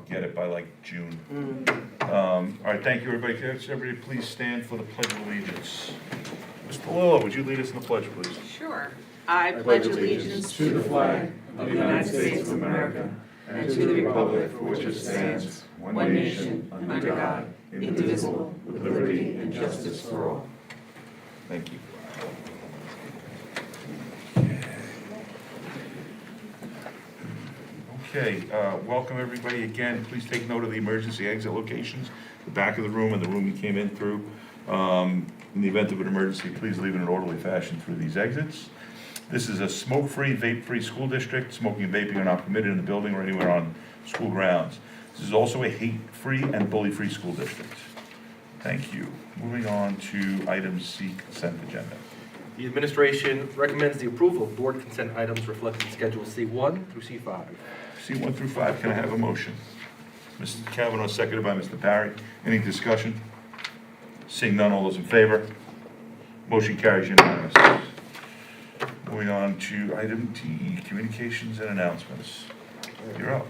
get it by like June. All right, thank you, everybody. Could everybody please stand for the Pledge of Allegiance? Mr. Palillo, would you lead us in the pledge, please? Sure. I pledge allegiance to the flag of the United States of America and to the republic for which it stands, one nation, under God, indivisible, with liberty and justice for all. Thank you. Okay, welcome everybody again. Please take note of the emergency exit locations, the back of the room and the room you came in through. In the event of an emergency, please leave in an orderly fashion through these exits. This is a smoke-free, vape-free school district. Smoking and vaping are not permitted in the building or anywhere on school grounds. This is also a hate-free and bully-free school district. Thank you. Moving on to item C, consent agenda. The administration recommends the approval of board consent items reflected in Schedule C1 through C5. C1 through 5, can I have a motion? Mr. Kavanaugh, seconded by Mr. Barry. Any discussion? Seeing none, all those in favor? Motion carries unanimous. Moving on to item D, communications and announcements. You're up.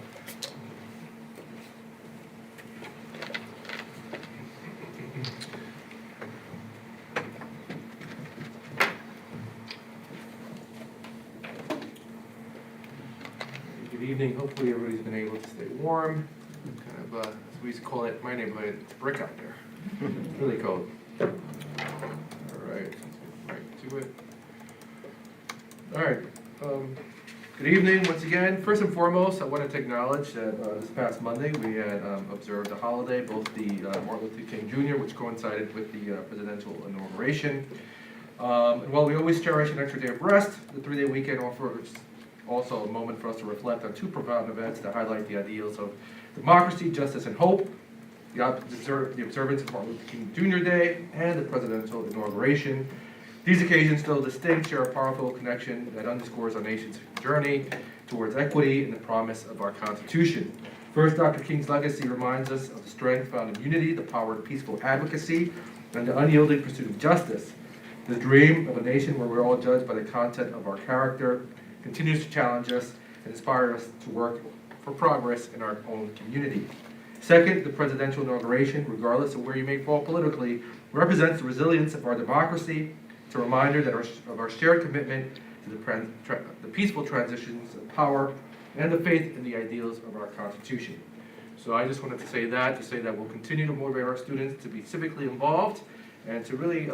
Good evening. Hopefully everybody's been able to stay warm. Kind of, as we used to call it, my neighborhood, it's brick out there. It's really cold. All right, let's get right to it. All right. Good evening once again. First and foremost, I wanted to acknowledge that this past Monday we had observed a holiday, both the Martin Luther King Jr., which coincided with the presidential inauguration. And while we always cherish an extra day of rest, the three-day weekend offers also a moment for us to reflect on two profound events that highlight the ideals of democracy, justice, and hope. The observance of Martin Luther King Jr. Day and the presidential inauguration. These occasions, though distinct, share a powerful connection that underscores our nation's journey towards equity and the promise of our Constitution. First, Dr. King's legacy reminds us of the strength found in unity, the power of peaceful advocacy, and the unyielding pursuit of justice. The dream of a nation where we're all judged by the content of our character continues to challenge us and inspire us to work for progress in our own community. Second, the presidential inauguration, regardless of where you may fall politically, represents the resilience of our democracy. It's a reminder that of our shared commitment to the peaceful transitions of power and the faith in the ideals of our Constitution. So I just wanted to say that we'll continue to motivate our students to be civically involved and to really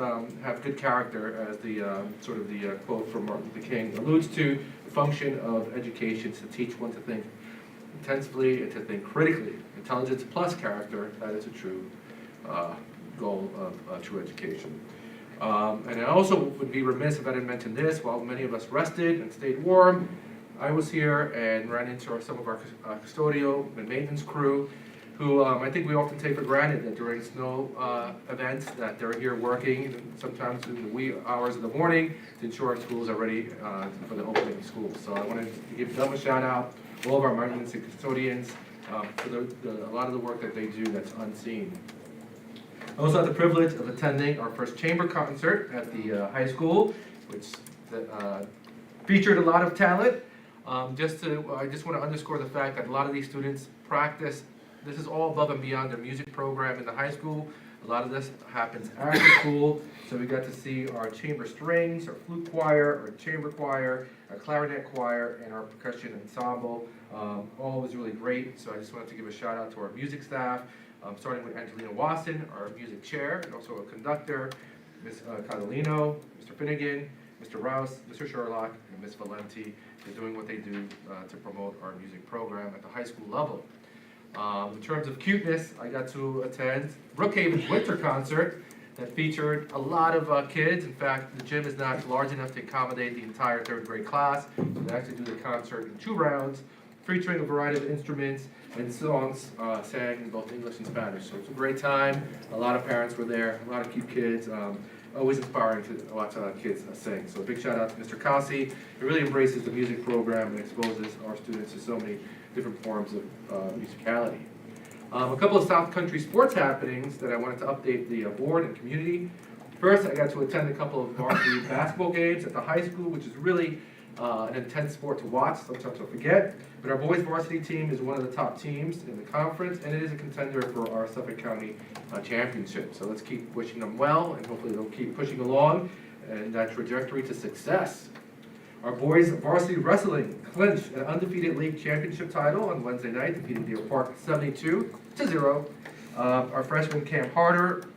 have good character, as the quote from Martin Luther King alludes to. The function of education is to teach one to think intensively and to think critically. Intelligence plus character, that is a true goal of true education. And I also would be remiss if I didn't mention this. While many of us rested and stayed warm, I was here and ran into some of our custodial and maintenance crew who I think we often take for granted that during snow events that they're here working, sometimes in the wee hours of the morning, to ensure our schools are ready for the opening of schools. So I wanted to give them a shout out, all of our maintenance and custodians, for a lot of the work that they do that's unseen. I also had the privilege of attending our first chamber concert at the high school, which featured a lot of talent. I just want to underscore the fact that a lot of these students practice. This is all above and beyond their music program in the high school. A lot of this happens after school, so we got to see our chamber strings, our flute choir, our chamber choir, our clarinet choir, and our percussion ensemble. All was really great, so I just wanted to give a shout out to our music staff, starting with Angelina Wasson, our music chair, and also a conductor, Ms. Catalino, Mr. Finnegan, Mr. Rouse, Mr. Sherlock, and Ms. Valenti. They're doing what they do to promote our music program at the high school level. In terms of cuteness, I got to attend Brookhaven's winter concert that featured a lot of kids. In fact, the gym is not large enough to accommodate the entire third grade class. So they actually do the concert in 2 rounds, featuring a variety of instruments and songs sang in both English and Spanish. So it's a great time. A lot of parents were there, a lot of cute kids. Always inspiring to watch kids sing. So a big shout out to Mr. Kasi. It really embraces the music program and exposes our students to so many different forms of musicality. A couple of South Country sports happenings that I wanted to update the board and community. First, I got to attend a couple of varsity basketball games at the high school, which is really an intense sport to watch, sometimes I forget. But our boys varsity team is one of the top teams in the conference, and it is a contender for our Suffolk County championship. So let's keep wishing them well, and hopefully they'll keep pushing along in that trajectory to success. Our boys varsity wrestling clinched an undefeated league championship title on Wednesday night, defeating Deer Park 72-0. Our freshman Cam Howard,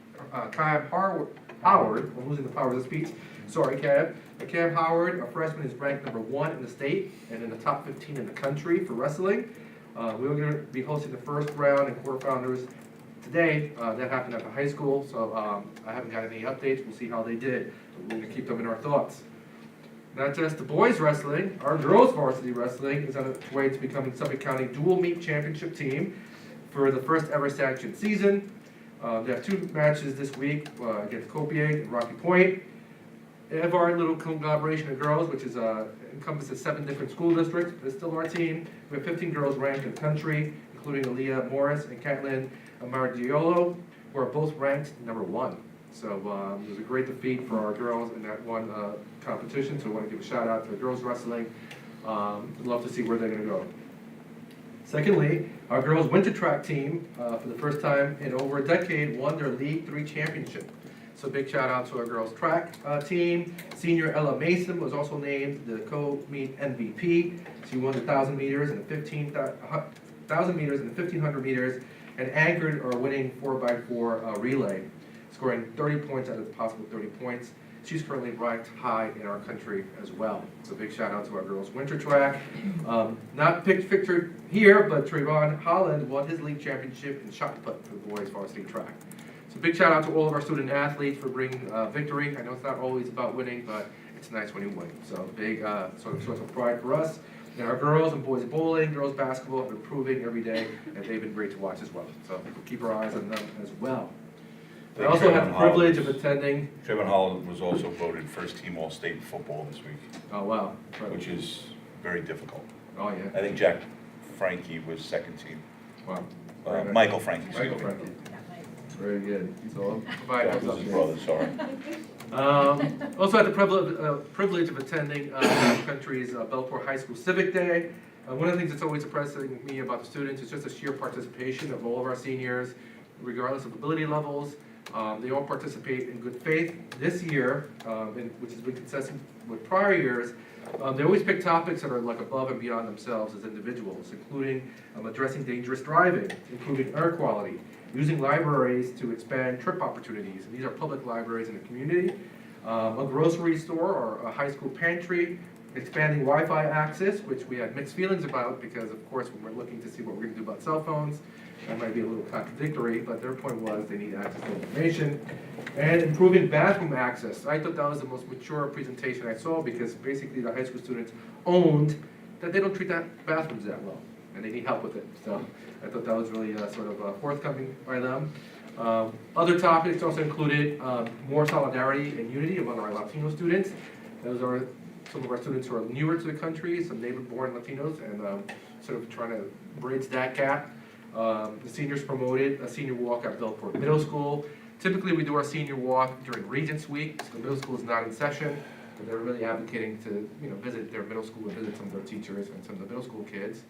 I'm losing the powers of speech. Sorry, Cam. Cam Howard, our freshman, is ranked number 1 in the state and in the top 15 in the country for wrestling. We're going to be hosting the first round and quarterfinals today. That happened at the high school, so I haven't got any updates. We'll see how they did. We're going to keep them in our thoughts. Not just the boys wrestling, our girls varsity wrestling is on its way to becoming Suffolk County dual meet championship team for the first ever sanctioned season. They have 2 matches this week against Copier and Rocky Point. They have our little collaboration of girls, which is encompasses 7 different school districts, but it's still our team. We have 15 girls ranked in the country, including Aaliyah Morris and Caitlin Amardiolo, who are both ranked number 1. So it was a great defeat for our girls in that one competition, so I want to give a shout out to the girls wrestling. Love to see where they're going to go. Secondly, our girls winter track team, for the first time in over a decade, won their League 3 championship. So big shout out to our girls track team. Senior Ella Mason was also named the co-meet MVP. She won the 1,000 meters and the 1,000 meters and the 1,500 meters, and anchored our winning 4x4 relay, scoring 30 points out of the possible 30 points. She's currently ranked high in our country as well. So big shout out to our girls winter track. Not pictured here, but Trayvon Holland won his league championship in shot put for the boys varsity track. So big shout out to all of our student athletes for bringing victory. I know it's not always about winning, but it's nice when you win. So big source of pride for us. And our girls and boys bowling, girls basketball have been improving every day, and they've been great to watch as well. So we'll keep our eyes on them as well. I also had the privilege of attending. Trayvon Holland was also voted first team All-State in football this week, Oh, wow. which is very difficult. Oh, yeah. I think Jack Frankie was second team. Wow. Michael Frankie. excuse Michael me. Frankie. Very good. So, provide Jack was his brother, sorry. Also had the privilege of attending the country's Belport High School Civic Day. One of the things that's always impressing me about the students is just the sheer participation of all of our seniors, regardless of ability levels. They all participate in good faith. This year, which has been consistent with prior years, they always pick topics that are like above and beyond themselves as individuals, including addressing dangerous driving, improving air quality, using libraries to expand trip opportunities, and these are public libraries in the community, a grocery store or a high school pantry, expanding Wi-Fi access, which we had mixed feelings about because, of course, when we're looking to see what we're going to do about cell phones, that might be a little contradictory, but their point was they need access to information. And improving bathroom access. I thought that was the most mature presentation I saw because basically the high school students owned that they don't treat that bathrooms that well, and they need help with it. So I thought that was really sort of forthcoming by them. Other topics also included more solidarity and unity among our Latino students. Those are some of our students who are newer to the country, some native-born Latinos, and sort of trying to bridge that gap. The seniors promoted a senior walk at Belport Middle School. Typically, we do our senior walk during Regents Week, so the middle school is not in session, and they're really advocating to visit their middle school and visit some of their teachers and some of the middle school kids.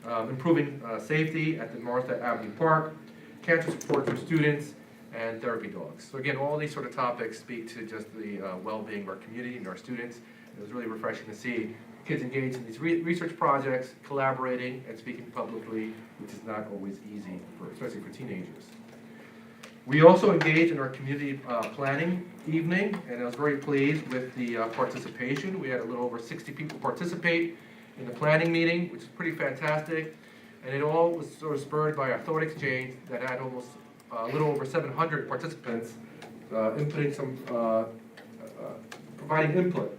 Improving safety at the Martha Avenue Park, cancer support for students, and therapy dogs. So again, all these sort of topics speak to just the well-being of our community and our students. It was really refreshing to see kids engaged in these research projects, collaborating, and speaking publicly, which is not always easy, especially for teenagers. We also engaged in our community planning evening, and I was very pleased with the participation. We had a little over 60 people participate in the planning meeting, which is pretty fantastic. And it all was sort of spurred by our thought exchange that had almost a little over 700 participants inputting some, providing input.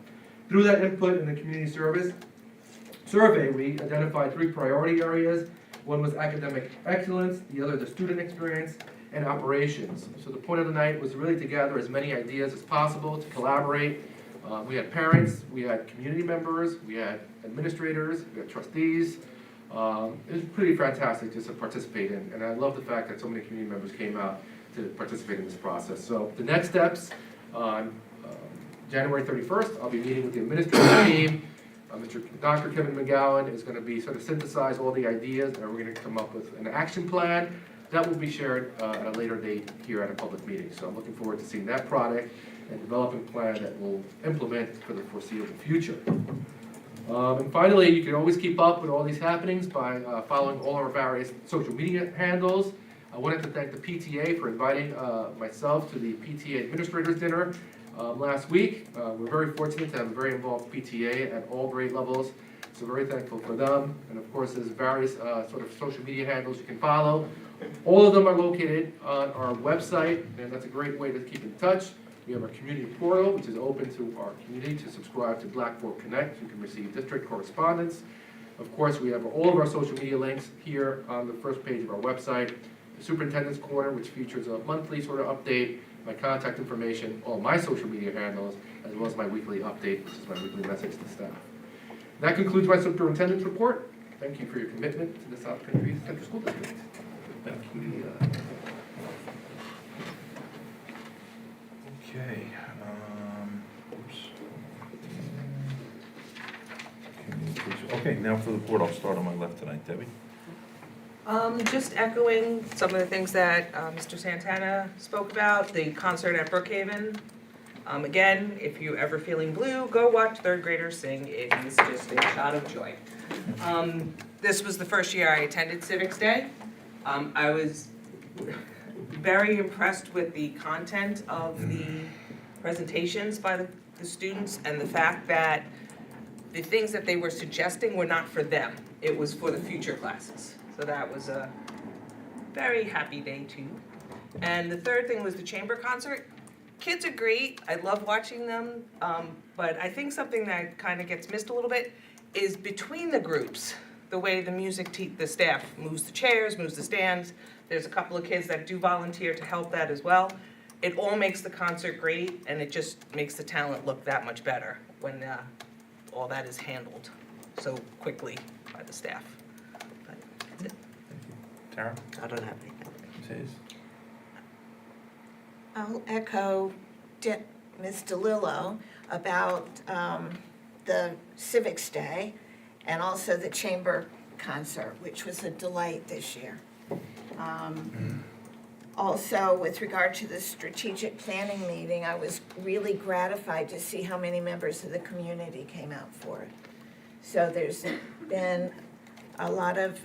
Through that input in the community service survey, we identified 3 priority areas. One was academic excellence, the other the student experience, and operations. So the point of the night was really to gather as many ideas as possible, to collaborate. We had parents, we had community members, we had administrators, we had trustees. It was pretty fantastic just to participate in, and I love the fact that so many community members came out to participate in this process. So the next steps, on January 31st, I'll be meeting with the administrative team Dr. Kevin McGowan is going to be sort of synthesize all the ideas, and we're going to come up with an action plan that will be shared at a later date here at a public meeting. So I'm looking forward to seeing that product and developing a plan that we'll implement for the foreseeable future. And finally, you can always keep up with all these happenings by following all our various social media handles. I wanted to thank the PTA for inviting myself to the PTA Administrators Dinner last week. We're very fortunate to have a very involved PTA at all grade levels, so very thankful for them. And of course, there's various sort of social media handles you can follow. All of them are located on our website, and that's a great way to keep in touch. We have our community portal, which is open to our community to subscribe to Blackboard Connect. You can receive district correspondence. Of course, we have all of our social media links here on the first page of our website. The Superintendent's Corner, which features a monthly sort of update, my contact information, all my social media handles, as well as my weekly update, which is my weekly message to staff. That concludes my superintendent's report. Thank you for your commitment to this opportunity to Central School District. Thank you. Okay, oops. Okay, now for the board, I'll start on my left tonight, Debbie. Just echoing some of the things that Mr. Santana spoke about, the concert at Brookhaven. Again, if you're ever feeling blue, go watch third graders sing. It is just a shot of joy. This was the first year I attended Civics Day. I was very impressed with the content of the presentations by the students and the fact that the things that they were suggesting were not for them. It was for the future classes. So that was a very happy day too. And the third thing was the chamber concert. Kids are great, I love watching them, but I think something that kind of gets missed a little bit is between the groups, the way the the staff moves the chairs, moves the stands. There's a couple of kids that do volunteer to help that as well. It all makes the concert great, and it just makes the talent look that much better when all that is handled so quickly by the staff. But that's it. Tara? I don't have anything. Says. I'll echo Ms. DeLillo about the Civics Day and also the Chamber concert, which was a delight this year. Also, with regard to the strategic planning meeting, I was really gratified to see how many members of the community came out for it. So there's been a lot of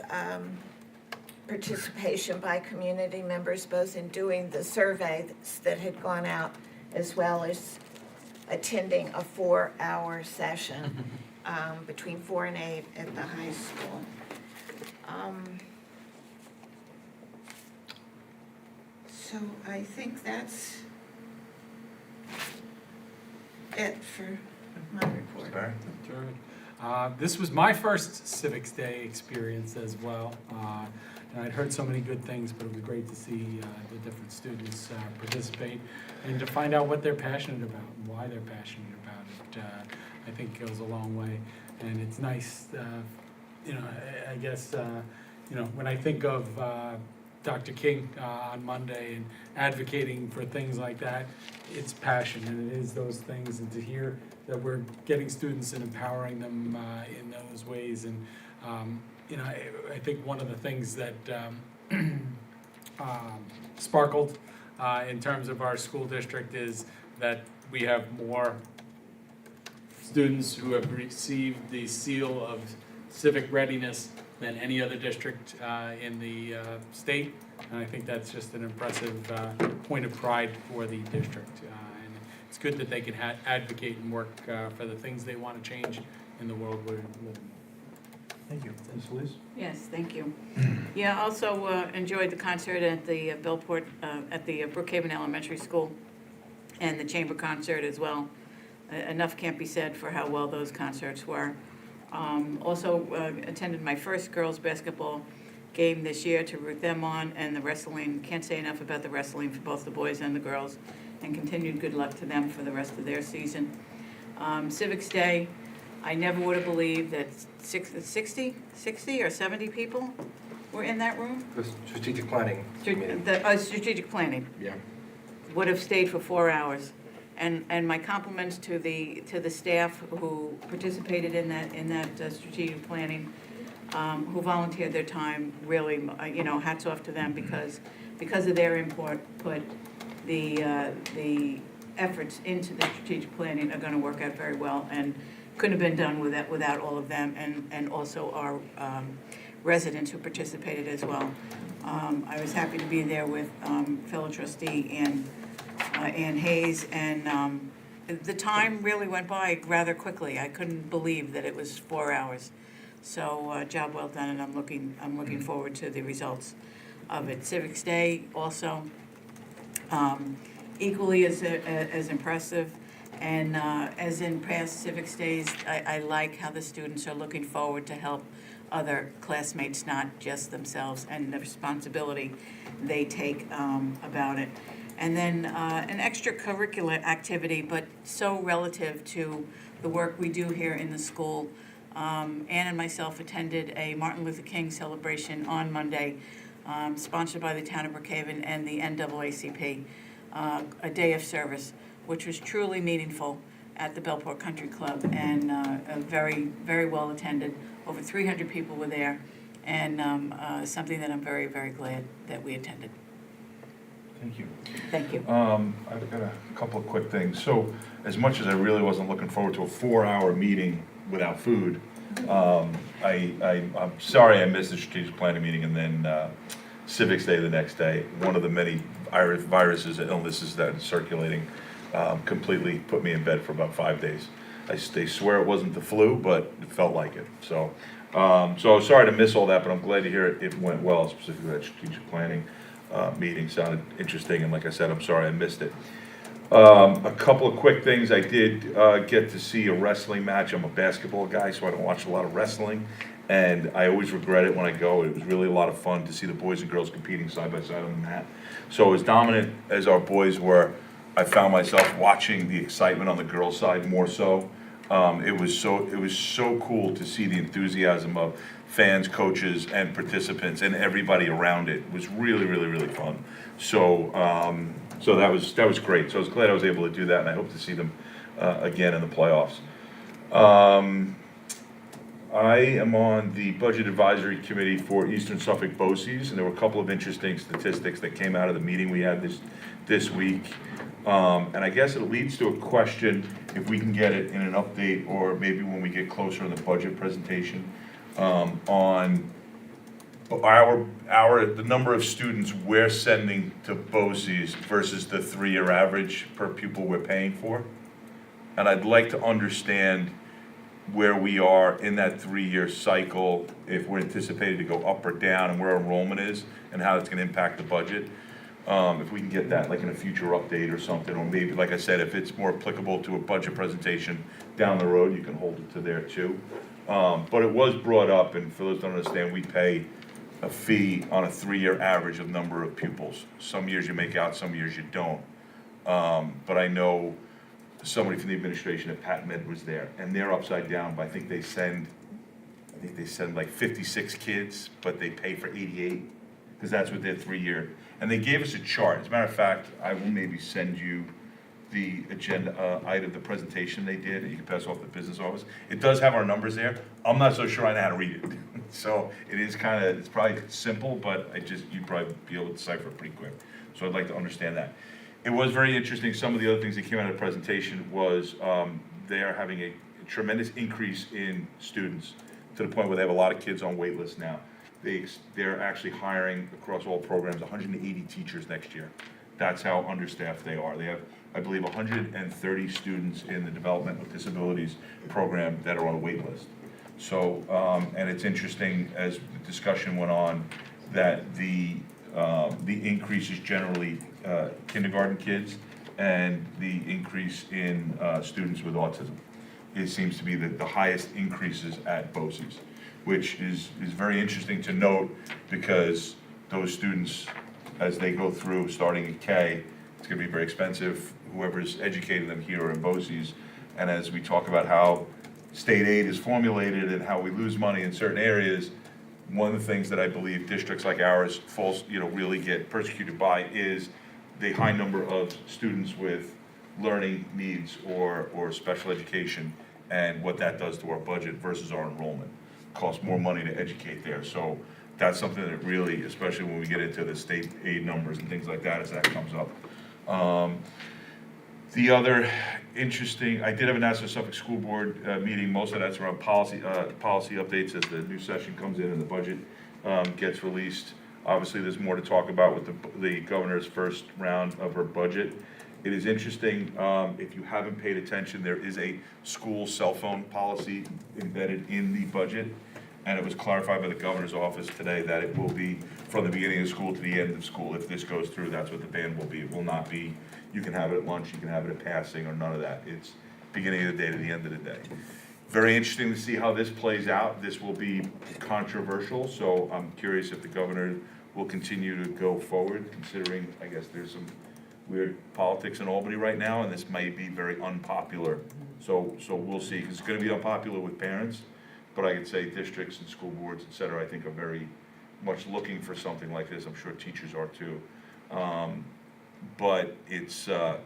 participation by community members, both in doing the surveys that had gone out, as well as attending a 4-hour session between 4 and 8 at the high school. So I think that's it for my report. Barry? This was my first Civics Day experience as well. And I'd heard so many good things, but it was great to see the different students participate and to find out what they're passionate about and why they're passionate about it. I think goes a long way. And it's nice, I guess, when I think of Dr. King on Monday and advocating for things like that, it's passion, and it is those things, and to hear that we're getting students and empowering them in those ways. And I think one of the things that sparkled in terms of our school district is that we have more students who have received the seal of civic readiness than any other district in the state. And I think that's just an impressive point of pride for the district. And it's good that they can advocate and work for the things they want to change in the world we're living in. Thank you. Ms. Liz? Yes, thank you. Yeah, also enjoyed the concert at the Bellport, at the Brookhaven Elementary School, and the chamber concert as well. Enough can't be said for how well those concerts were. Also attended my first girls basketball game this year to root them on, and the wrestling. Can't say enough about the wrestling for both the boys and the girls, and continued good luck to them for the rest of their season. Civics Day, I never would have believed that 60 or 70 people were in that room. The strategic planning committee. Strategic planning Yeah. would have stayed for 4 hours. And my compliments to the staff who participated in that strategic planning, who volunteered their time, really, hats off to them, because of their input, the efforts into the strategic planning are gonna work out very well, and couldn't have been done without all of them, and also our residents who participated as well. I was happy to be there with fellow trustee Ann Hayes, and the time really went by rather quickly. I couldn't believe that it was 4 hours. So, job well done, and I'm looking forward to the results of it. Civics Day also, equally as impressive, and as in past Civics Days, I like how the students are looking forward to help other classmates, not just themselves, and the responsibility they take about it. And then an extracurricular activity, but so relative to the work we do here in the school. Ann and myself attended a Martin Luther King celebration on Monday, sponsored by the town of Brookhaven and the NAACP, a day of service, which was truly meaningful at the Bellport Country Club, and very, very well attended. Over 300 people were there, and something that I'm very, very glad that we attended. Thank you. Thank you. I've got a couple of quick things. So, as much as I really wasn't looking forward to a 4-hour meeting without food, I'm sorry I missed the strategic planning meeting and then Civics Day the next day. One of the many viruses and illnesses that is circulating completely put me in bed for about 5 days. They swear it wasn't the flu, but it felt like it. So I was sorry to miss all that, but I'm glad to hear it went well, specifically that strategic planning meeting sounded interesting, and like I said, I'm sorry I missed it. A couple of quick things. I did get to see a wrestling match. I'm a basketball guy, so I don't watch a lot of wrestling, and I always regret it when I go. It was really a lot of fun to see the boys and girls competing side by side on the mat. So as dominant as our boys were, I found myself watching the excitement on the girls' side more so. It was so cool to see the enthusiasm of fans, coaches, and participants, and everybody around it. It was really, really, really fun. So that was great. So I was glad I was able to do that, and I hope to see them again in the playoffs. I am on the Budget Advisory Committee for Eastern Suffolk BOCES, and there were a couple of interesting statistics that came out of the meeting we had this week. And I guess it leads to a question, if we can get it in an update, or maybe when we get closer in the budget presentation, on the number of students we're sending to BOCES versus the 3-year average per pupil we're paying for. And I'd like to understand where we are in that 3-year cycle, if we're anticipated to go up or down, and where enrollment is, and how it's gonna impact the budget. If we can get that like in a future update or something, or maybe, like I said, if it's more applicable to a budget presentation down the road, you can hold it to there too. But it was brought up, and for those who don't understand, we pay a fee on a 3-year average of number of pupils. Some years you make out, some years you don't. But I know somebody from the administration at Pat Med was there, and they're upside down, but I think they send like 56 kids, but they pay for 88, because that's what their 3-year. And they gave us a chart. As a matter of fact, I will maybe send you the agenda item, the presentation they did, and you can pass off the business office. It does have our numbers there. I'm not so sure I know how to read it. So it's probably simple, but you'd probably be able to decipher it pretty quick. So I'd like to understand that. It was very interesting. Some of the other things that came out of the presentation was they are having a tremendous increase in students, to the point where they have a lot of kids on wait lists now. They're actually hiring across all programs 180 teachers next year. That's how understaffed they are. They have, I believe, 130 students in the developmental disabilities program that are on a wait list. So, and it's interesting, as the discussion went on, that the increase is generally kindergarten kids, and the increase in students with autism. It seems to be the highest increases at BOCES, which is very interesting to note, because those students, as they go through starting at K, it's gonna be very expensive, whoever's educating them here or in BOCES. And as we talk about how state aid is formulated and how we lose money in certain areas, one of the things that I believe districts like ours really get persecuted by is the high number of students with learning needs or special education and what that does to our budget versus our enrollment. Costs more money to educate there, so that's something that really, especially when we get into the state aid numbers and things like that, as that comes up. The other interesting, I did have a Nassau Suffolk School Board meeting, most of that's around policy updates as the new session comes in and the budget gets released. Obviously, there's more to talk about with the governor's first round of her budget. It is interesting, if you haven't paid attention, there is a school cell phone policy embedded in the budget. And it was clarified by the governor's office today that it will be from the beginning of school to the end of school. If this goes through, that's what the ban will be. It will not be, you can have it at lunch, you can have it at passing, or none of that. It's beginning of the day to the end of the day. Very interesting to see how this plays out. This will be controversial, so I'm curious if the governor will continue to go forward, considering, I guess, there's some weird politics in Albany right now, and this might be very unpopular. So we'll see, because it's gonna be unpopular with parents. But I could say districts and school boards, et cetera, I think are very much looking for something like this. I'm sure teachers are too. But it's, and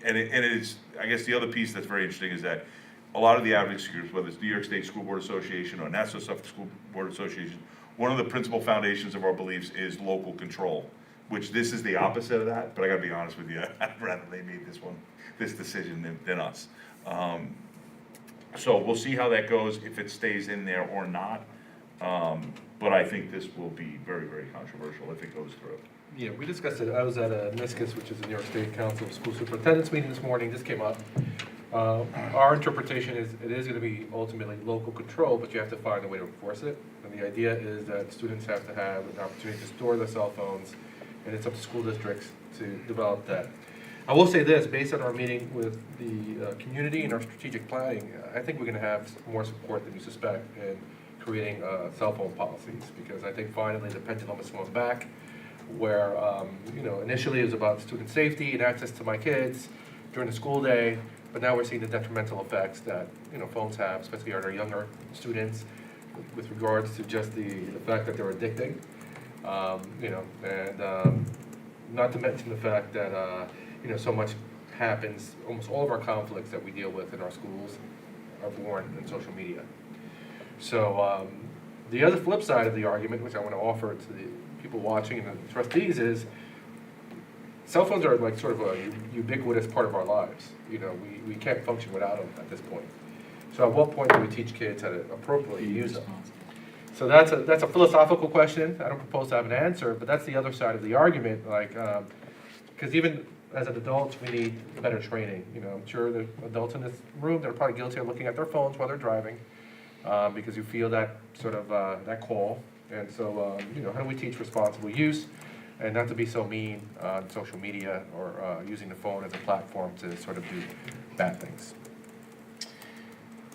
it is, I guess the other piece that's very interesting is that a lot of the advocacy groups, whether it's New York State School Board Association or Nassau Suffolk School Board Association, one of the principal foundations of our beliefs is local control, which this is the opposite of that, but I gotta be honest with you, I'd rather they made this decision than us. So we'll see how that goes, if it stays in there or not. But I think this will be very, very controversial if it goes through. Yeah, we discussed it. I was at a NISCUS, which is the New York State Council of School Superintendents meeting this morning. This came up. Our interpretation is it is going to be ultimately local control, but you have to find a way to enforce it. And the idea is that students have to have an opportunity to store their cell phones, and it's up to school districts to develop that. I will say this, based on our meeting with the community and our strategic planning, I think we're going to have more support than you suspect in creating cell phone policies, because I think finally the pendulum has swung back, where initially it was about student safety and access to my kids during the school day, but now we're seeing the detrimental effects that phones have, especially on our younger students, with regards to just the fact that they're addicting, and not to mention the fact that so much happens, almost all of our conflicts that we deal with in our schools are born in social media. So the other flip side of the argument, which I want to offer to the people watching and the trustees, is cell phones are like sort of a ubiquitous part of our lives. We can't function without them at this point. So at what point do we teach kids how to appropriately use them? So that's a philosophical question. I don't propose to have an answer, but that's the other side of the argument. Because even as an adult, we need better training. I'm sure the adults in this room, they're probably guilty of looking at their phones while they're driving, because you feel that sort of that call. And so, how do we teach responsible use, and not to be so mean on social media or using the phone as a platform to sort of do bad things?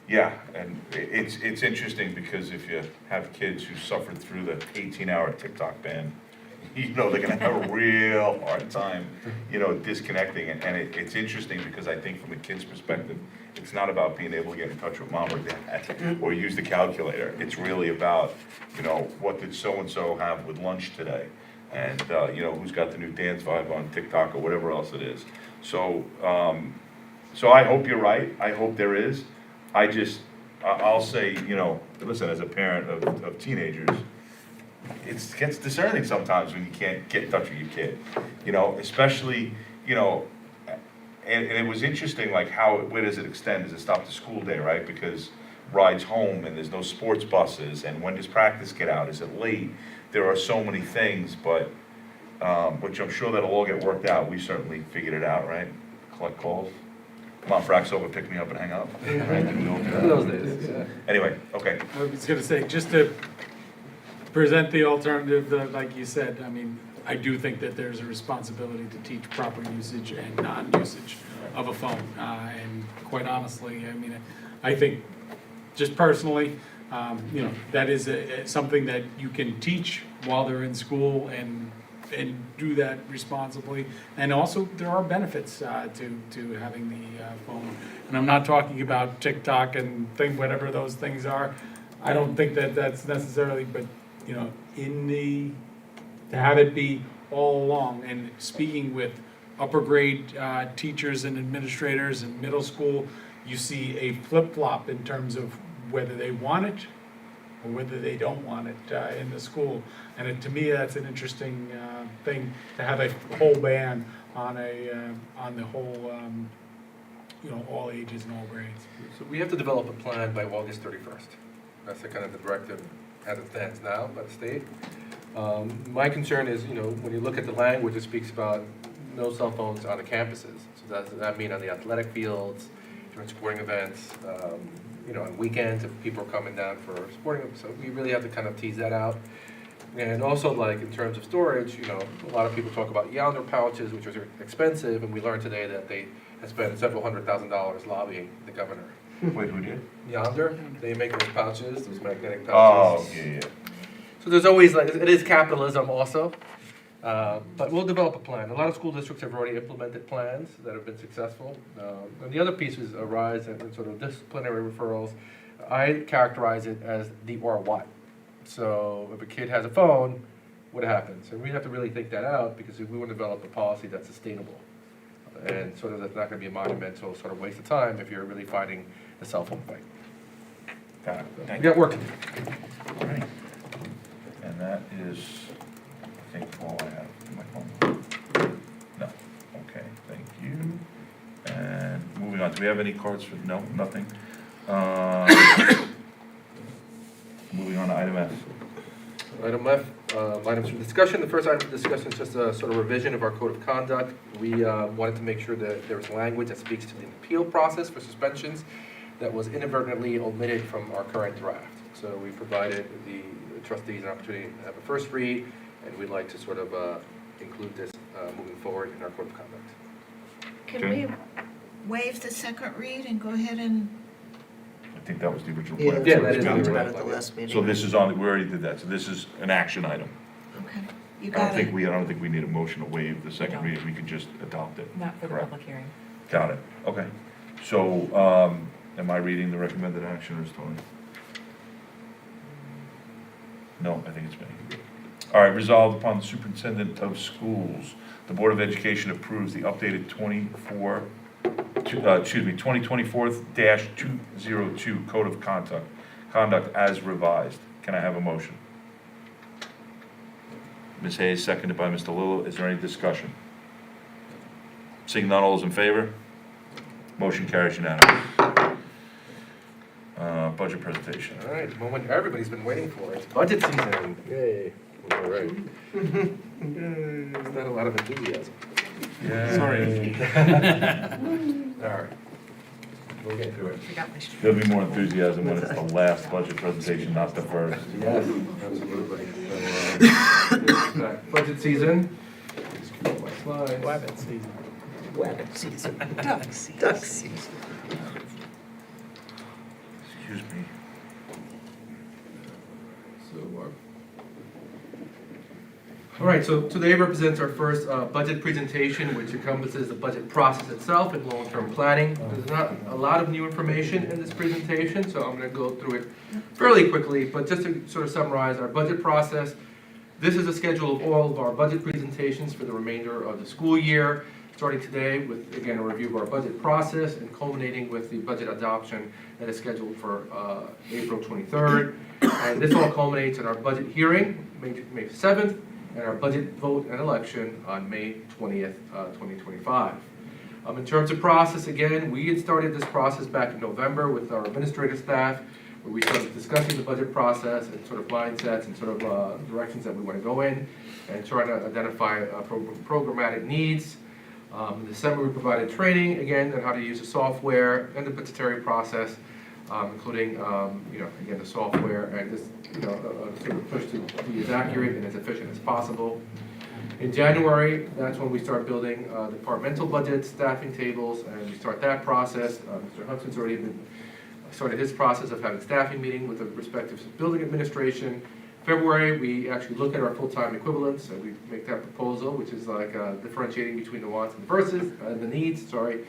Yeah, and it's interesting because if you have kids who suffered through the 18-hour TikTok ban, they're gonna have a real hard time, disconnecting. And it's interesting because I think from a kid's perspective, it's not about being able to get in touch with mom or dad or use the calculator. It's really about, what did so-and-so have with lunch today? And, who's got the new dance vibe on TikTok or whatever else it is. So I hope you're right. I hope there is. I'll say, listen, as a parent of teenagers, it gets discerning sometimes when you can't get in touch with your kid, especially, and it was interesting, like where does it extend? Does it stop the school day, right? Because rides home and there's no sports buses, and when does practice get out? Is it late? There are so many things, but, which I'm sure that'll all get worked out. We certainly figured it out, right? Collect calls. Come on, Frax over, pick me up and hang up. Those days, yeah. Anyway, okay. I was gonna say, just to present the alternative, like you said, I do think that there's a responsibility to teach proper usage and non-usage of a phone. And quite honestly, I think, just personally, that is something that you can teach while they're in school and do that responsibly. And also, there are benefits to having the phone. And I'm not talking about TikTok and whatever those things are. I don't think that that's necessarily, but to have it be all along, and speaking with upper grade teachers and administrators in middle school, you see a flip-flop in terms of whether they want it or whether they don't want it in the school. And to me, that's an interesting thing, to have a whole ban on the whole, all ages and all grades. So we have to develop a plan by August 31st. That's the kind of the directive as it stands now by the state. My concern is, when you look at the language, it speaks about no cell phones on the campuses. So does that mean on the athletic fields, during sporting events, on weekends if people are coming down for sporting events? So we really have to kind of tease that out. And also, like, in terms of storage, a lot of people talk about Yonder pouches, which are expensive, and we learned today that they had spent several $100,000 lobbying the governor. Wait, who did? Yonder, they make those pouches, those magnetic Oh, pouches. yeah. So there's always, like, it is capitalism also, but we'll develop a plan. A lot of school districts have already implemented plans that have been successful. And the other pieces arise in sort of disciplinary referrals. I characterize it as the or what. So if a kid has a phone, what happens? And we have to really think that out, because if we want to develop a policy that's sustainable, and sort of that's not going to be a monumental sort of waste of time if you're really fighting the cell phone fight. Got it. We Thank you. got work to do. All right. And that is, I think, all I have in my phone. No. Okay, thank you. And moving on, do we have any cards for, no, nothing? Moving on to item F. Item F, items for discussion. The first item for discussion is just a sort of revision of our code of conduct. We wanted to make sure that there was language that speaks to the appeal process for suspensions that was inadvertently omitted from our current draft. So we provided the trustees an opportunity to have a first read, and we'd like to sort of include this moving forward in our code of conduct. Can Okay. we waive the second read and go ahead and, I think that was the original Yeah, plan. Yeah, So that it's is been- the talked about original at the last meeting. So this is on, we already did that, so this is an action item. okay, you I got don't it. think we need a motion to waive the second No. reading, we could just adopt it. Not for the Correct. public hearing. Got it, okay. So, am I reading the recommended action, or is Tony? No, I think it's me. All right, resolved upon the superintendent of schools, the Board of Education approves the updated 2024-202 Code of Conduct as revised. Can I have a motion? Ms. Hayes, seconded by Mr. Lillo. Is there any discussion? Seeing none, all is in favor? Motion carries unanimous. Budget presentation. All right, moment everybody's been waiting for. It's budget season. Yay. All right. It's not a lot of enthusiasm. Yeah. Sorry. All right. We'll get through it. Forgot my street. There'll be more enthusiasm when it's the last budget presentation, not the first. Yes, absolutely. So, budget season. Just keep up my slides. Wabbit season. Wabbit season. Duck season. Duck season. Excuse me. All right, so today represents our first budget presentation, which encompasses the budget process itself and long-term planning. There's not a lot of new information in this presentation, so I'm going to go through it fairly quickly, but just to sort of summarize our budget process, this is a schedule of all of our budget presentations for the remainder of the school year, starting today with, again, a review of our budget process and culminating with the budget adoption that is scheduled for April 23rd. And this all culminates in our budget hearing, May 7th, and our budget vote and election on May 20th, 2025. In terms of process, again, we had started this process back in November with our administrative staff, where we started discussing the budget process and sort of mindsets and sort of directions that we want to go in, and trying to identify programmatic needs. In December, we provided training, again, on how to use the software and the budgetary process, including, again, the software and this, sort of push to be as accurate and as efficient as possible. In January, that's when we start building departmental budgets, staffing tables, and we start that process. Mr. Hudson's already started his process of having staffing meeting with the respective building administration. February, we actually look at our full-time equivalents, and we make that proposal, which is like differentiating between the wants and the versus, the needs, sorry.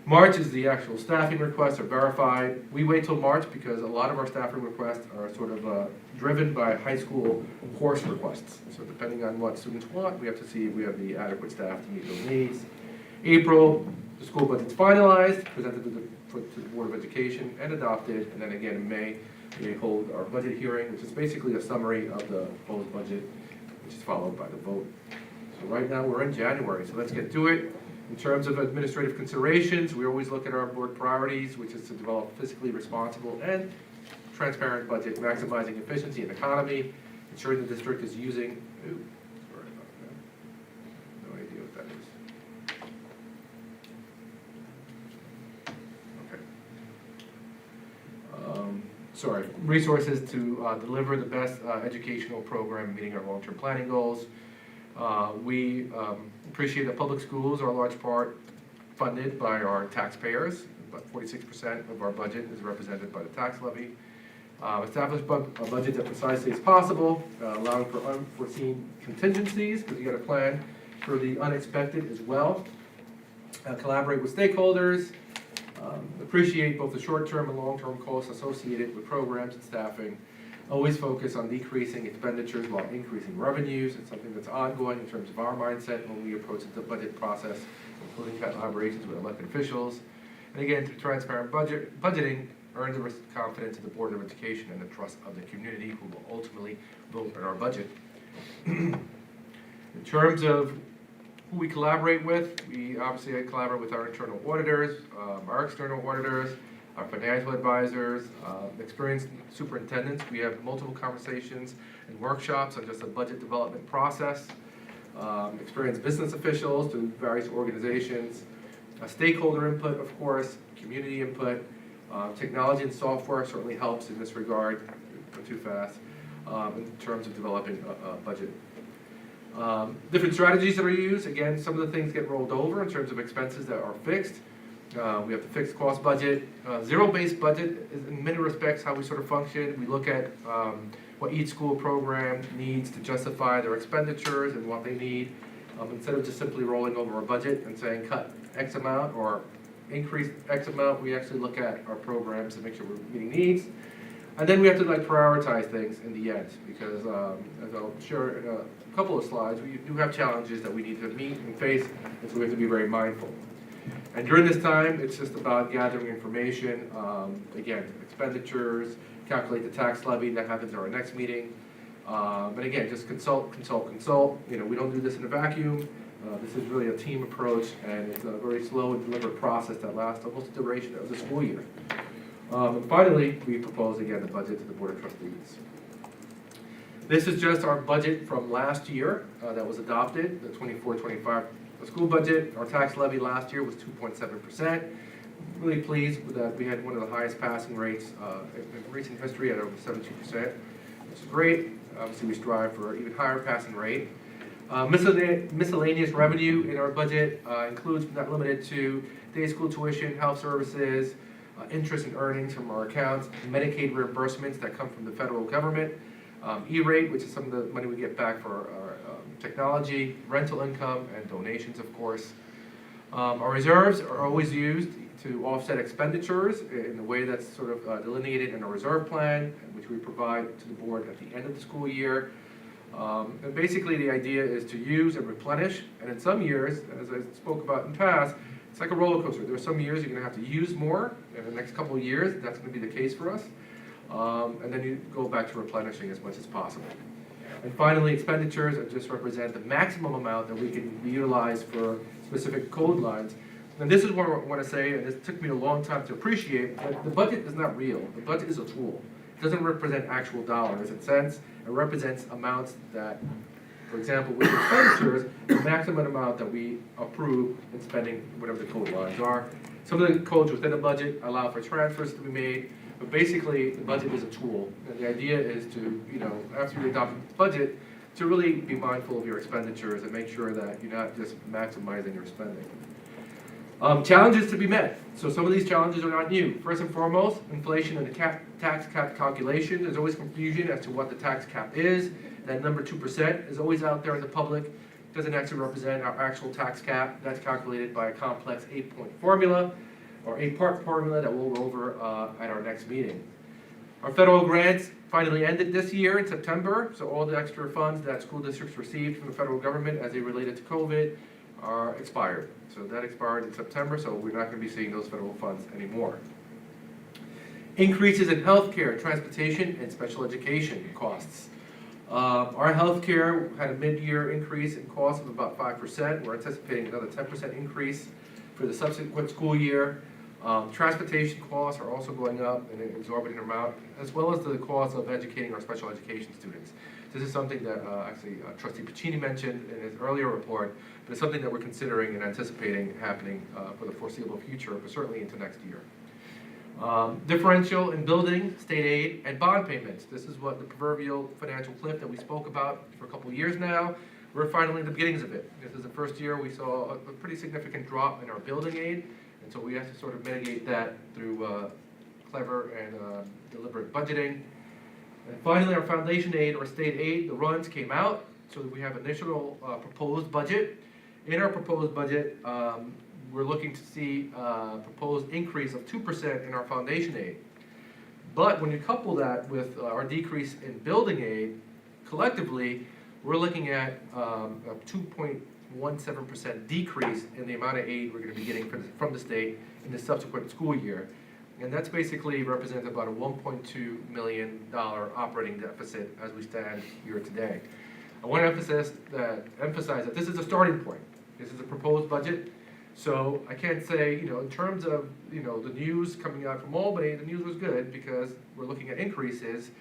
March is the actual staffing requests are verified. We wait till March because a lot of our staffing requests are sort of driven by high school course requests. So depending on what students want, we have to see if we have the adequate staff to meet those needs. April, the school budget's finalized, presented to the Board of Education and adopted, and then again in May, we hold our budget hearing, which is basically a summary of the proposed budget, which is followed by the vote. So right now, we're in January, so let's get to it. In terms of administrative considerations, we always look at our board priorities, which is to develop fiscally responsible and transparent budget, maximizing efficiency and economy, ensuring the district is using, sorry about that. No idea what that is. Okay. Resources to deliver the best educational program, meeting our long-term planning goals. We appreciate that public schools are a large part funded by our taxpayers. About 46% of our budget is represented by the tax levy. Establish a budget that precisely as possible, allowing for unforeseen contingencies, because you got to plan for the unexpected as well. Collaborate with stakeholders. Appreciate both the short-term and long-term costs associated with programs and staffing. Always focus on decreasing expenditures while increasing revenues. It's something that's ongoing in terms of our mindset when we approach the budget process, including collaborations with elected officials. And again, through transparent budgeting, earn the confidence of the Board of Education and the trust of the community who will ultimately vote on our budget. In terms of who we collaborate with, we obviously collaborate with our internal auditors, our external auditors, our financial advisors, experienced superintendents. We have multiple conversations and workshops on just the budget development process. Experienced business officials through various organizations, stakeholder input, of course, community input. Technology and software certainly helps in this regard, too fast, in terms of developing a budget. Different strategies that are used, again, some of the things get rolled over in terms of expenses that are fixed. We have the fixed cost budget. Zero-based budget is in many respects how we sort of function. We look at what each school program needs to justify their expenditures and what they need. Instead of just simply rolling over a budget and saying cut X amount or increase X amount, we actually look at our programs to make sure we're meeting needs. And then we have to prioritize things in the end, because as I'll share in a couple of slides, we do have challenges that we need to meet and face, and so we have to be very mindful. And during this time, it's just about gathering information, again, expenditures, calculate the tax levy, that happens at our next meeting. But again, just consult. We don't do this in a vacuum. This is really a team approach, and it's a very slow and deliberate process that lasts almost the duration of the school year. And finally, we propose again the budget to the Board of Trustees. This is just our budget from last year that was adopted, the 24-25 school budget. Our tax levy last year was 2.7%. Really pleased with that. We had one of the highest passing rates in recent history at over 72%, which is great. Obviously, we strive for an even higher passing rate. Miscellaneous revenue in our budget includes, but not limited to, day school tuition, health services, interest and earnings from our accounts, Medicaid reimbursements that come from the federal government, E-rate, which is some of the money we get back for our technology, rental income, and donations, of course. Our reserves are always used to offset expenditures in the way that's sort of delineated in a reserve plan, which we provide to the board at the end of the school year. And basically the idea is to use and replenish, and in some years, as I spoke about in the past, it's like a roller coaster. There are some years you're going to have to use more, and the next couple of years, that's going to be the case for us. And then you go back to replenishing as much as possible. And finally, expenditures just represent the maximum amount that we can utilize for specific code lines. And this is what I want to say, and it took me a long time to appreciate, that the budget is not real. The budget is a tool. It doesn't represent actual dollars and cents. It represents amounts that, for example, with expenditures, the maximum amount that we approve in spending whatever the code lines are. Some of the codes within the budget allow for transfers to be made, but basically the budget is a tool. And the idea is to, after you adopt the budget, to really be mindful of your expenditures and make sure that you're not just maximizing your spending. Challenges to be met. So some of these challenges are not new. First and foremost, inflation and the tax cap calculation. There's always confusion as to what the tax cap is. That number 2% is always out there in the public. It doesn't actually represent our actual tax cap. That's calculated by a complex 8-point formula or 8-part formula that we'll go over at our next meeting. Our federal grants finally ended this year in September, so all the extra funds that school districts received from the federal government as they related to COVID are expired. So that expired in September, so we're not gonna be seeing those federal funds anymore. Increases in healthcare, transportation, and special education costs. Our healthcare had a mid-year increase in cost of about 5%. We're anticipating another 10% increase for the subsequent school year. Transportation costs are also going up in an exorbitant amount, as well as the cost of educating our special education students. This is something that actually Trustee Pacini mentioned in his earlier report, but it's something that we're considering and anticipating happening for the foreseeable future, but certainly into next year. Differential in building, state aid, and bond payments. This is what the proverbial financial cliff that we spoke about for a couple of years now. We're finally in the beginnings of it. This is the first year we saw a pretty significant drop in our building aid, and so we have to sort of mitigate that through clever and deliberate budgeting. And finally, our foundation aid or state aid, the runs came out, so we have initial proposed budget. In our proposed budget, we're looking to see a proposed increase of 2% in our foundation aid. But when you couple that with our decrease in building aid, collectively, we're looking at a 2.17% decrease in the amount of aid we're gonna be getting from the state in the subsequent school year. And that's basically represents about a $1.2 million operating deficit as we stand here today. I want to emphasize that this is a starting point. This is a proposed budget. So I can't say, in terms of, the news coming out from Albany, the news was good because we're looking at increases.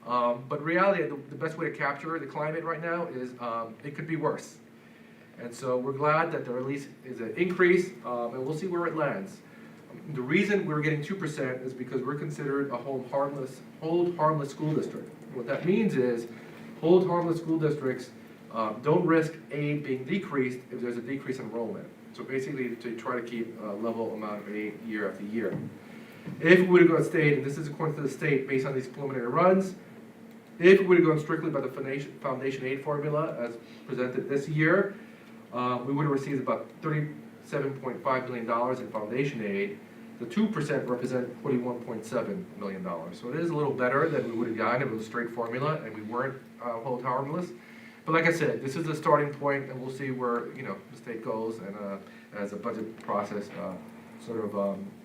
But reality, the best way to capture the climate right now is it could be worse. And so we're glad that there at least is an increase, and we'll see where it lands. The reason we're getting 2% is because we're considered a hold harmless school district. What that means is hold harmless school districts don't risk aid being decreased if there's a decrease in enrollment. So basically to try to keep a level amount of aid year after year. If we would have gone state, and this is according to the state based on these preliminary runs, if we would have gone strictly by the foundation aid formula as presented this year, we would have received about $37.5 million in foundation aid. The 2% represent $41.7 million. So it is a little better than we would have gotten if it was a straight formula and we weren't hold harmless. But like I said, this is a starting point, and we'll see where the state goes, and as the budget process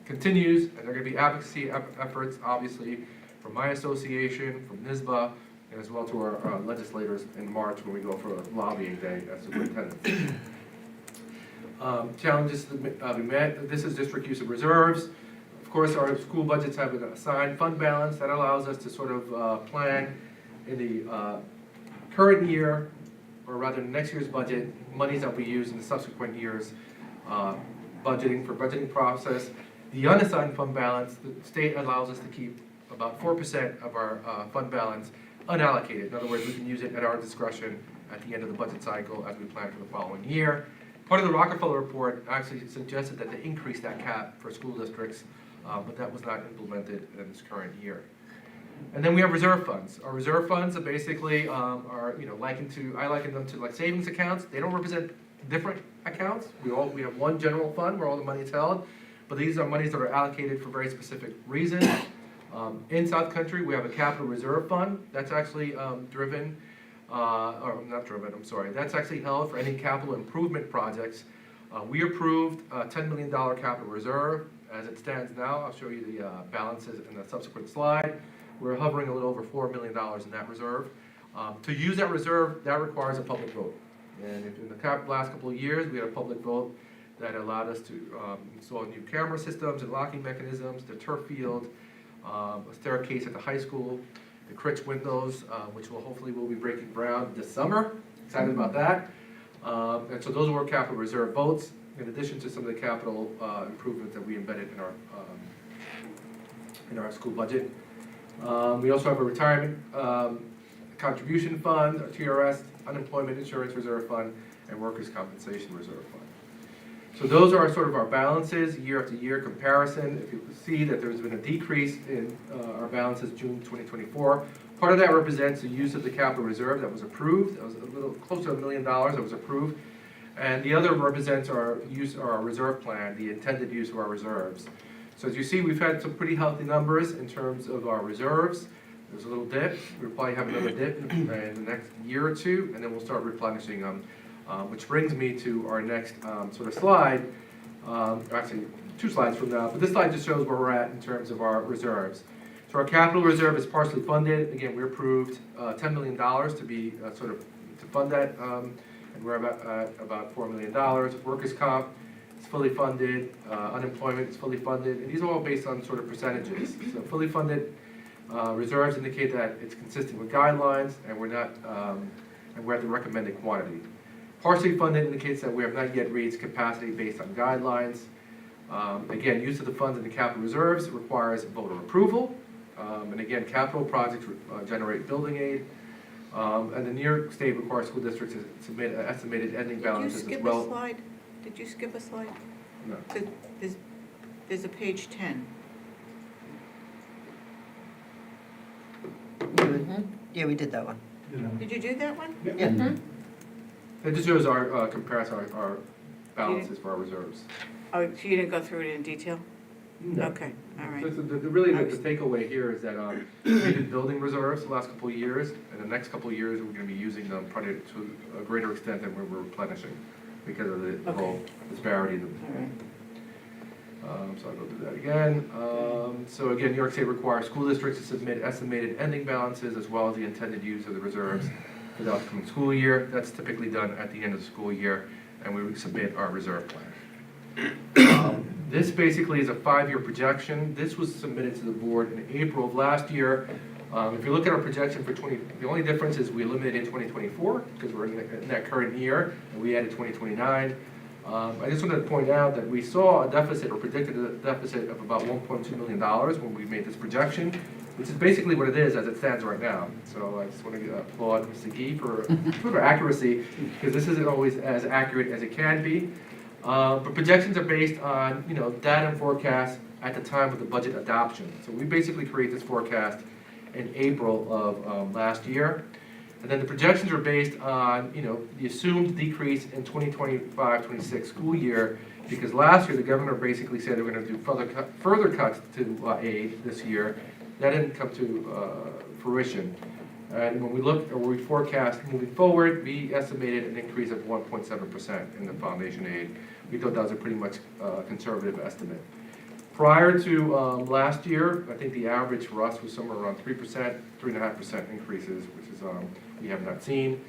continues, and there are going to be advocacy efforts, obviously, from my association, from NYSBA, and as well to our legislators in March when we go for a lobbying day as superintendent. Challenges to be met. This is district use of reserves. Of course, our school budgets have an assigned fund balance that allows us to sort of plan in the current year, or rather next year's budget, monies that we use in the subsequent years, budgeting process. The unassigned fund balance, the state allows us to keep about 4% of our fund balance unallocated. In other words, we can use it at our discretion at the end of the budget cycle as we plan for the following year. Part of the Rockefeller report actually suggested that they increase that cap for school districts, but that was not implemented in this current year. And then we have reserve funds. Our reserve funds are basically I liken them to like savings accounts. They don't represent different accounts. We have one general fund where all the money is held, but these are monies that are allocated for very specific reasons. In South Country, we have a capital reserve fund that's actually that's actually held for any capital improvement projects. We approved a $10 million capital reserve. As it stands now, I'll show you the balances in the subsequent slide. We're hovering a little over $4 million in that reserve. To use that reserve, that requires a public vote. And in the last couple of years, we had a public vote that allowed us to install new camera systems and locking mechanisms, the turf field, a staircase at the high school, the Critch windows, which hopefully will be breaking ground this summer. Excited about that. And so those were capital reserve votes, in addition to some of the capital improvements that we embedded in our school budget. We also have a retirement contribution fund, a TRS, unemployment insurance reserve fund, and workers' compensation reserve fund. So those are sort of our balances, year after year comparison. If you see that there's been a decrease in our balances June 2024, part of that represents the use of the capital reserve that was approved. That was a little close to $1 million that was approved. And the other represents our reserve plan, the intended use of our reserves. So as you see, we've had some pretty healthy numbers in terms of our reserves. There's a little dip. We'll probably have another dip in the next year or two, and then we'll start replenishing them Which brings me to our next sort of slide, actually, 2 slides from now, but this slide just shows where we're at in terms of our reserves. So our capital reserve is partially funded. Again, we approved $10 million to be to fund that, and we're about $4 million. Workers' comp is fully funded, unemployment is fully funded, and these are all based on sort of percentages. So fully funded reserves indicate that it's consistent with guidelines, and we're not, and we're at the recommended quantity. Partially funded indicates that we have not yet reached capacity based on guidelines. Again, use of the funds in the capital reserves requires voter approval. And again, capital projects generate building aid. And the New York State requires school districts to submit estimated ending balances as well. Did you skip a slide? Did you skip a slide? No. There's a page 10. Yeah, we did that one. Did you do that one? Yeah. It just shows our comparison, our balances for our reserves. Oh, so you didn't go through it in detail? Okay, all right. Really, the takeaway here is that we did building reserves the last couple of years, and the next couple of years, we're gonna be using them probably to a greater extent than we're replenishing because of the whole disparity in the. All right. So I'll go through that again. So again, New York State requires school districts to submit estimated ending balances as well as the intended use of the reserves for the upcoming school year. That's typically done at the end of the school year, and we submit our reserve plan. This basically is a 5-year projection. This was submitted to the board in April of last year. If you look at our projection for the only difference is we eliminated 2024 because we're in that current year, and we added 2029. I just wanted to point out that we saw a deficit or predicted a deficit of about $1.2 million when we made this projection, which is basically what it is as it stands right now. So I just want to applaud Mr. Gee for sort of accuracy, because this isn't always as accurate as it can be. But projections are based on, data and forecasts at the time of the budget adoption. So we basically create this forecast in April of last year. And then the projections are based on, the assumed decrease in 2025-26 school year, because last year the governor basically said they were going to do further cuts to aid this year. That didn't come to fruition. And when we look, or we forecast moving forward, we estimated an increase of 1.7% in the foundation aid. We thought that was a pretty much conservative estimate. Prior to last year, I think the average for us was somewhere around 3%, 3.5% increases, which is we have not seen.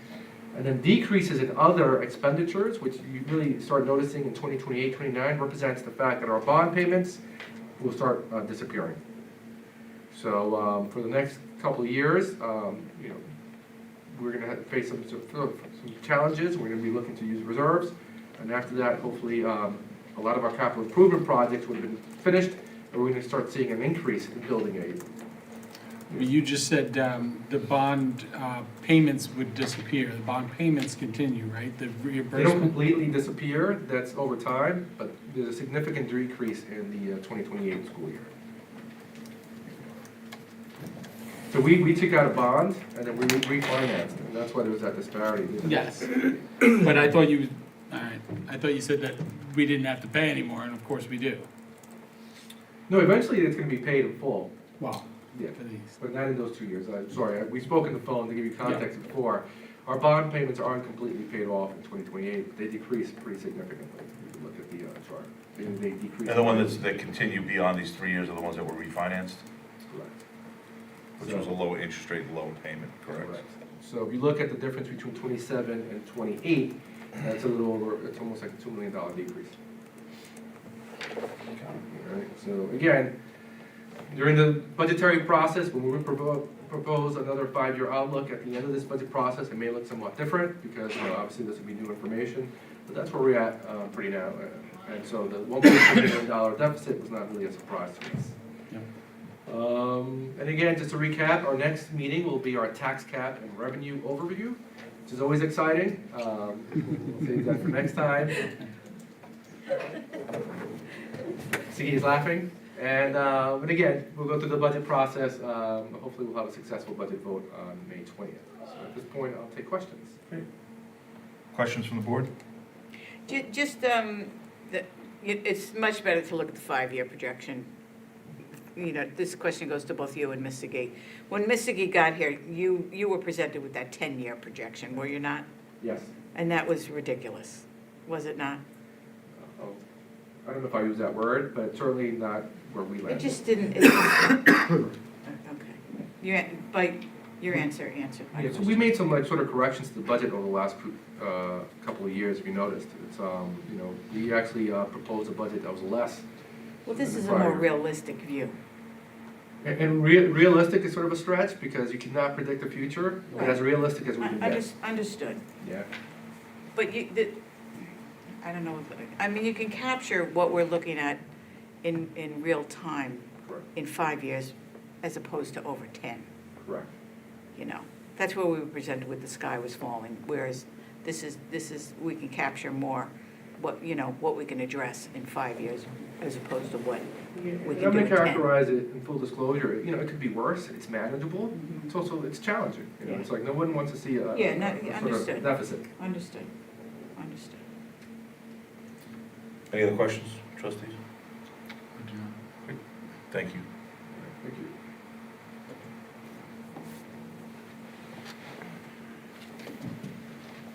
And then decreases in other expenditures, which you really start noticing in 2028, 29, represents the fact that our bond payments will start disappearing. So for the next couple of years, we're going to face some challenges. We're going to be looking to use reserves, and after that, hopefully, a lot of our capital improvement projects would have been finished, and we're going to start seeing an increase in building aid. You just said the bond payments would disappear. The bond payments continue, right? The They don't reimbursement? completely disappear. That's over time, but there's a significant decrease in the 2028 school year. So we took out a bond, and then we refinanced, and that's why there was that disparity. Yes, but I thought you, all right, I thought you said that we didn't have to pay anymore, and of course we do. No, eventually it's gonna be paid in full. Well, Yeah, for these. but not in those 2 years. I'm sorry, we spoke on the phone to give you context before. Our bond payments aren't completely paid off in 2028, but they decrease pretty significantly. You can look at the chart. They decrease. And the ones that continue beyond these 3 years are the ones that were refinanced, Correct. which was a low interest rate, low payment, correct? So if you look at the difference between 27 and 28, that's a little over, it's almost like a $2 million decrease. All right, so again, during the budgetary process, when we propose another 5-year outlook at the end of this budget process, it may look somewhat different because obviously this will be new information, but that's where we're at pretty now. And so the $1.2 million deficit was not really a surprise to us. And again, just to recap, our next meeting will be our tax cap and revenue overview, which is always exciting. We'll save that for next time. See, he's laughing. And but again, we'll go through the budget process. Hopefully we'll have a successful budget vote on May 20th. So at this point, I'll take questions. Questions from the board? Just, it's much better to look at the 5-year projection. This question goes to both you and Mr. Gee. When Mr. Gee got here, you were presented with that 10-year projection, were you not? Yes. And that was ridiculous, was it not? Oh, I don't know if I use that word, but certainly not where we It landed. just didn't, it just, okay. But your answer answered my Yeah, so we question. made some like sort of corrections to the budget over the last couple of years, if you noticed. It's, you know, we actually proposed a budget that was less. Well, this than is the a more prior. realistic view. And realistic is sort of a stretch because you cannot predict the future, but as realistic as we can get. Understood. Yeah. But I don't know, I mean, you can capture what we're looking at in real time Correct. in 5 years as opposed to over 10, Correct. you know? That's what we were presented with, the sky was falling, whereas this is, we can capture more what, you know, what we can address in 5 years as opposed to what we I'm can do gonna in 10. characterize it in full disclosure, you know, it could be worse, it's manageable, it's also, it's challenging, you know, Yeah. it's like no one wants to see a Yeah, no, sort understood. of deficit. Understood. Any other questions, trustees? Thank you. Thank you.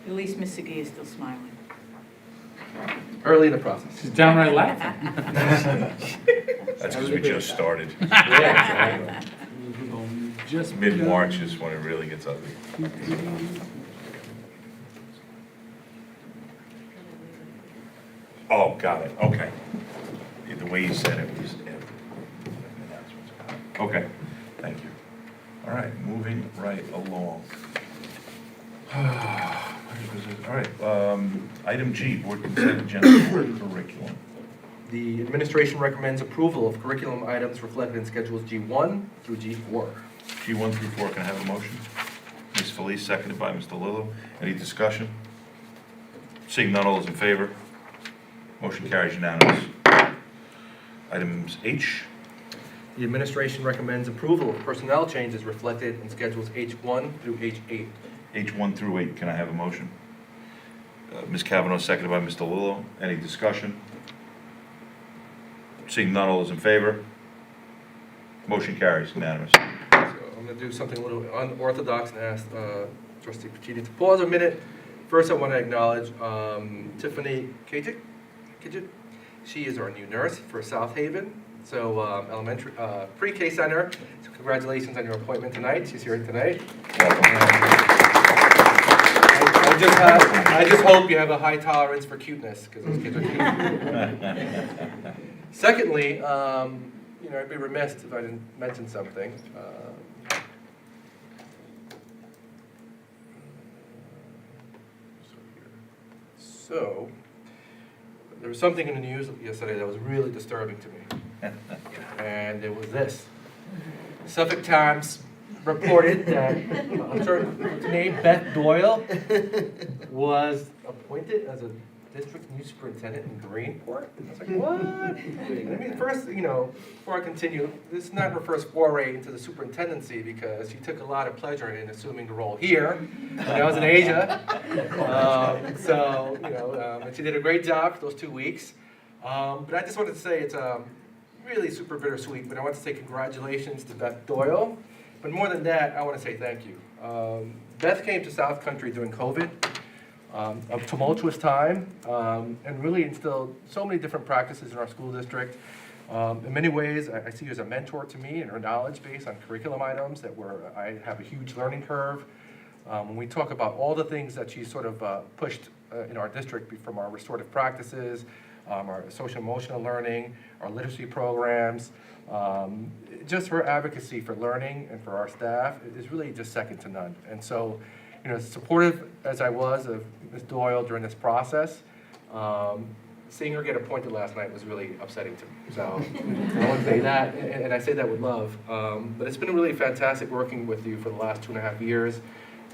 At least Ms. Segui is still smiling. Early in the process. She's downright laughing. That's because we just started. Yeah, exactly. Just Mid-March is when it really gets ugly. Oh, got it, okay. Yeah, the way you said it was. Okay, thank you. All right, moving right along. All right, item G, board consent agenda for curriculum. The administration recommends approval of curriculum items reflected in schedules G1 through G4. G1 through 4, can I have a motion? Ms. Felice, seconded by Mr. Lillo. Any discussion? Seeing none, all those in favor? Motion carries unanimous. Items H, The administration recommends approval of personnel changes reflected in schedules H1 through H8. H1 through 8, can I have a motion? Ms. Kavanaugh, seconded by Mr. Lillo. Any discussion? Seeing none, all those in favor? Motion carries unanimous. So I'm going to do something a little unorthodox and ask Trustee Pachidi to pause a minute. First, I want to acknowledge Tiffany Kajik. She is our new nurse for South Haven, so elementary, pre-K center. So congratulations on your appointment tonight. She's here tonight. I just hope you have a high tolerance for cuteness, because those kids are cute. Secondly, you know, I'd be remiss if I didn't mention something. So, there was something in the news yesterday that was really disturbing to me. And it was this. Suffolk Times reported that a certain name, Beth Doyle, was appointed as a district new superintendent in Greenport. I was like, what? I mean, first, you know, before I continue, this is not her first foray into the superintendency because she took a lot of pleasure in assuming the role here when I was in Asia. So, you know, and she did a great job for those 2 weeks. But I just wanted to say it's really super bittersweet, but I want to say congratulations to Beth Doyle. But more than that, I want to say thank you. Beth came to South Country during COVID, a tumultuous time, and really instilled so many different practices in our school district. In many ways, I see her as a mentor to me and her knowledge base on curriculum items that I have a huge learning curve. When we talk about all the things that she sort of pushed in our district from our restorative practices, our social emotional learning, our literacy programs, just her advocacy for learning and for our staff is really just second to none. And so, you know, supportive as I was of Ms. Doyle during this process, seeing her get appointed last night was really upsetting to me. So I want to say that, and I say that with love. But it's been really fantastic working with you for the last 2.5 years.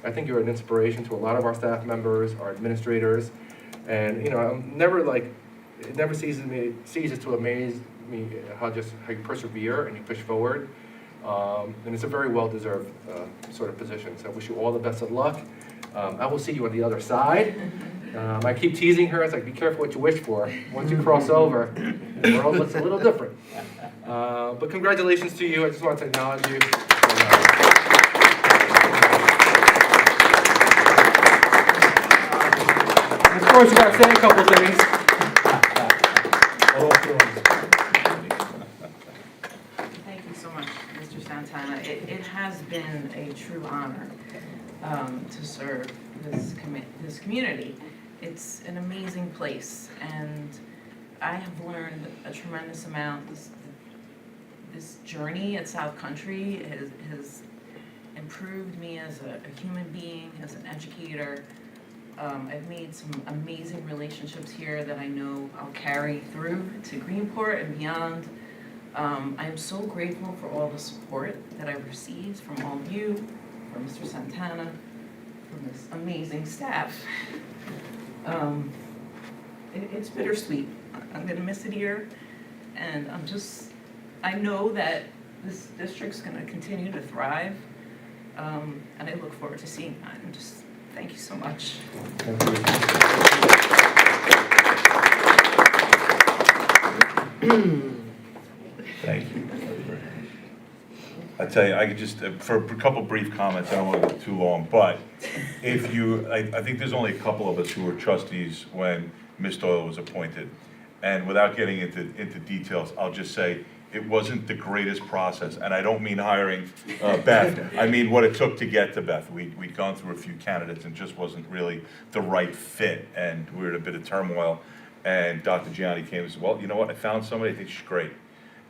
I think you're an inspiration to a lot of our staff members, our administrators, and you know, I'm never like, it never ceases to amaze me how you persevere and you push forward. And it's a very well-deserved sort of position. So I wish you all the best of luck. I will see you on the other side. I keep teasing her. It's like, be careful what you wish for. Once you cross over, the world looks a little different. But congratulations to you. I just want to acknowledge you. Of course, you gotta say a couple things. Thank you so much, Mr. Santana. It has been a true honor to serve this community. It's an amazing place, and I have learned a tremendous amount. This journey at South Country has improved me as a human being, as an educator. I've made some amazing relationships here that I know I'll carry through to Greenport and beyond. I'm so grateful for all the support that I've received from all of you, from Mr. Santana, from this amazing staff. It's bittersweet. I'm gonna miss it here, and I know that this district's gonna continue to thrive, and I look forward to seeing that, and just thank you so much. Thank you. I tell you, I could just, for a couple brief comments, I don't want to go too long, but if you, I think there's only a couple of us who were trustees when Ms. Doyle was appointed. And without getting into details, I'll just say, it wasn't the greatest process, and I don't mean hiring Beth. I mean what it took to get to Beth. We'd gone through a few candidates and just wasn't really the right fit, and we were in a bit of turmoil. And Dr. Gianni came and said, well, you know what, I found somebody, I think she's great.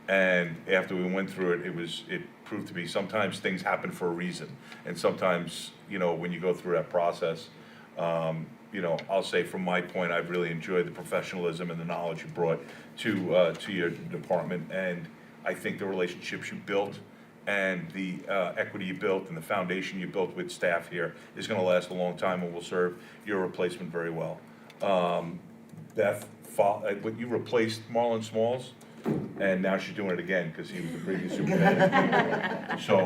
And after we went through it, it proved to be sometimes things happen for a reason. And sometimes, when you go through that process, I'll say from my point, I've really enjoyed the professionalism and the knowledge you brought to your department. And I think the relationships you built and the equity you built and the foundation you built with staff here is gonna last a long time and will serve your replacement very well. Beth, you replaced Marlon Smalls, and now she's doing it again because he was the previous superintendent. So,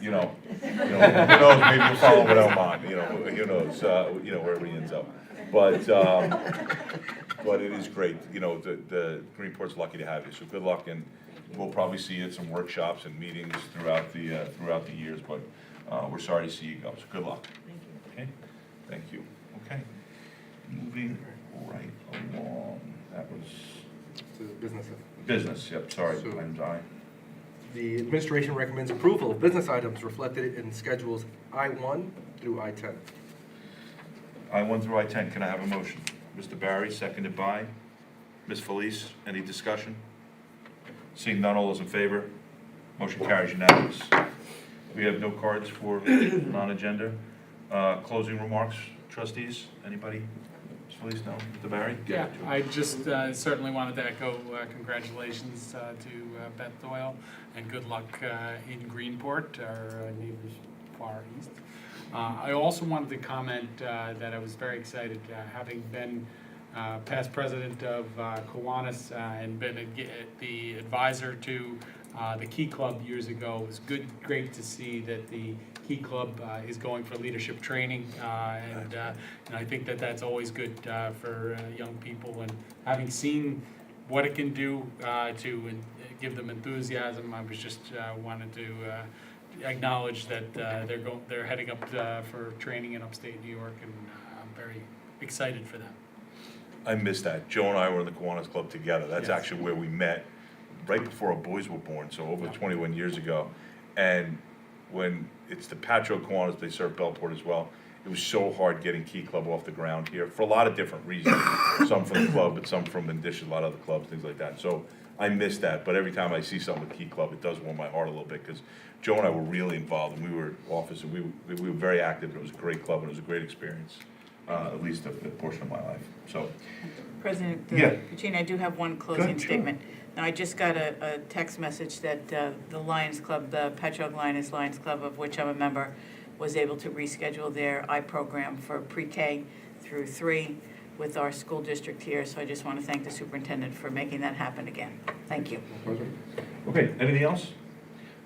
who knows? Maybe you'll follow with Elmont. Who knows? Wherever he ends up. But it is great. The Greenport's lucky to have you. So good luck, and we'll probably see you at some workshops and meetings throughout the years. But we're sorry to see you go. So good luck. Thank you. Okay. Thank you. Okay. Moving right along. That was. To business. Business, yep, sorry, So- I'm sorry. The administration recommends approval of business items reflected in schedules I-1 through I-10. I-1 through I-10, can I have a motion? Mr. Barry, seconded by Ms. Felice, any discussion? Seeing none, all those in favor? Motion carries unanimous. We have no cards for non-agenda. Closing remarks, trustees, anybody? Ms. Felice, no? Mr. Barry? Yeah, I just certainly wanted to echo congratulations to Beth Doyle, and good luck in Greenport, our neighbors far east. I also wanted to comment that I was very excited, having been past president of Kiwanis and been the advisor to the Key Club years ago. It was great to see that the Key Club is going for leadership training, and I think that that's always good for young people. And having seen what it can do to give them enthusiasm, I was just wanted to acknowledge that they're heading up for training in upstate New York, and I'm very excited for them. I missed that. Joe and I were in the Kiwanis Club together. That's Yes. actually where we met, right before our boys were born, so over 21 years ago. And when it's the Patro Kiwanis, they serve Bellport as well. It was so hard getting Key Club off the ground here for a lot of different reasons. Some from the club, but some from in addition, a lot of other clubs, things like that. So I missed that, but every time I see something with Key Club, it does warm my heart a little bit, because Joe and I were really involved, and we were office, and we were very active, and it was a great club, and it was a great experience, at least a portion of my life, so. President Yeah. Puccini, I do have one Go closing ahead, sure. statement. Now, I just got a text message that the Lions Club, the Patchogue Lions Club, of which I'm a member, was able to reschedule their I-program for pre-K through 3 with our school district here. So I just want to thank the superintendent for making that happen again. Thank you. Okay, anything else?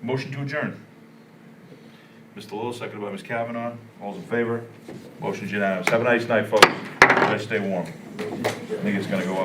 Motion to adjourn. Mr. Lewis, seconded by Ms. Kavanaugh. All's in favor? Motion's unanimous. Have a nice night, folks. Try to stay warm. I think it's gonna go up.